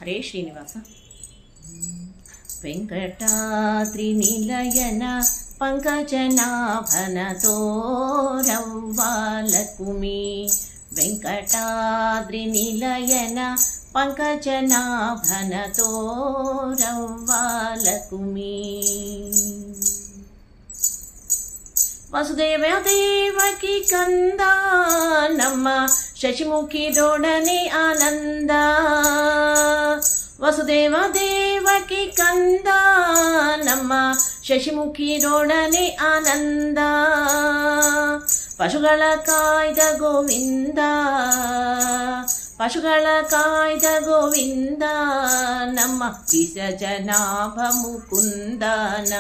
ಹರೇ ಶ್ರೀನಿವಾಸ. ವೆಂಕಟಾದ್ರಿ ನಿಲಯನ ಪಂಕಜನಾಭನ ತೋರವ್ವಾಲಕುಮಿ. ವೆಂಕಟಾದ್ರಿ ನಿಲಯನ ಪಂಕಜನಾಭನ ತೋರವ್ವಾಲಕುಮಿ. ವಸುದೇವ ದೇವಕಿ ಕಂದ ನಮ್ಮ ಶಶಿಮುಖಿದೊಡನೆ ಆನಂದ. ವಸುದೇವ ದೇವಕಿ ಕಂದ ನಮ್ಮ ಶಶಿಮುಖಿದೊಡನೆ ಆನಂದ. ಪಶುಗಳ ಕಾಯ್ದ ಗೋವಿಂದ, ಪಶುಗಳ ಕಾಯ್ದ ಗೋವಿಂದ ನಮ್ಮ ವಿಸಜನಾಭ ಮುಕುಂದನ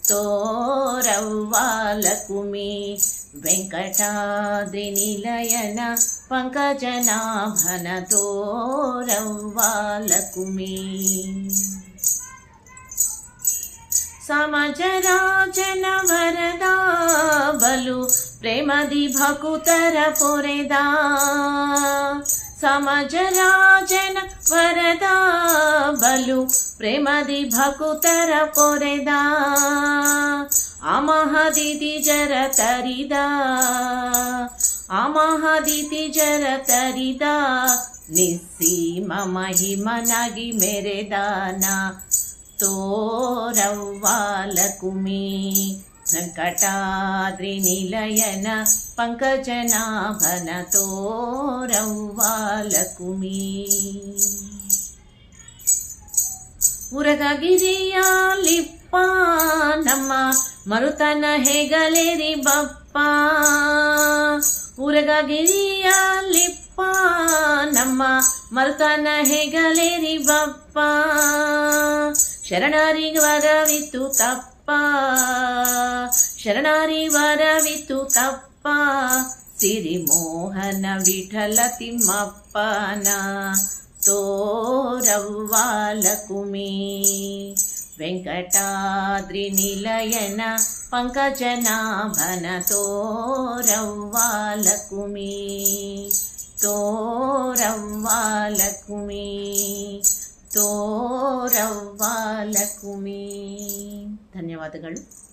ತೋರವ್ವಾಲಕುಮಿ. ವೆಂಕಟಾದ್ರಿ ನಿಲಯನ ಪಂಕಜನಾಭನ ತೋರವ್ವಾಲಕುಮಿ. ಸಮಜರಾಜನ ವರದ ಬಲು ಪ್ರೇಮದಿ ಭಕುತರ ಪೊರೆದ. ಸಮಜರಾಜನ ವರದ ಬಲು ಪ್ರೇಮದಿ ಭಕುತರ ಪೊರೆದ. ಅಮಹದಿತಿ ಜರ ತರಿದ, ಅಮಹದಿತಿ ಜರ ತರಿದ. ನಿಸ್ಸೀಮ ಮಹಿಮನಾಗಿ ಮೆರೆದಾನ ತೋರವ್ವಾಲಕುಮಿ. ವೆಂಕಟಾದ್ರಿ ನಿಲಯನ ಪಂಕಜನಾಭನ ತೋರವ್ವಾಲಕುಮಿ. ಉರಗಗಿರಿಯಾಲಿಪ್ಪ ನಮ್ಮ ಮರುತನ ಹೆಗಲೇರಿ ಬಪ್ಪ. ಉರಗಗಿರಿಯಾಲಿಪ್ಪ ನಮ್ಮ ಮರುತನ ಹೆಗಲೇರಿ ಬಪ್ಪ. ಶರಣರಿಗೆ ವರವಿತ್ತು ತಪ್ಪ, ಶರಣರಿಗೆ ವರವಿತ್ತು ತಪ್ಪ. ಸಿರಿಮೋಹನ ವಿಠಲ ತಿಮ್ಮಪ್ಪನ ತೋರವ್ವಾಲಕುಮಿ. ವೆಂಕಟಾದ್ರಿ ನಿಲಯನ ಪಂಕಜನಾಭನ ತೋರವ್ವಾಲಕುಮಿ. ತೋರವ್ವಾಲಕುಮಿ, ತೋರವ್ವಾಲಕುಮಿ. ಧನ್ಯವಾದಗಳು.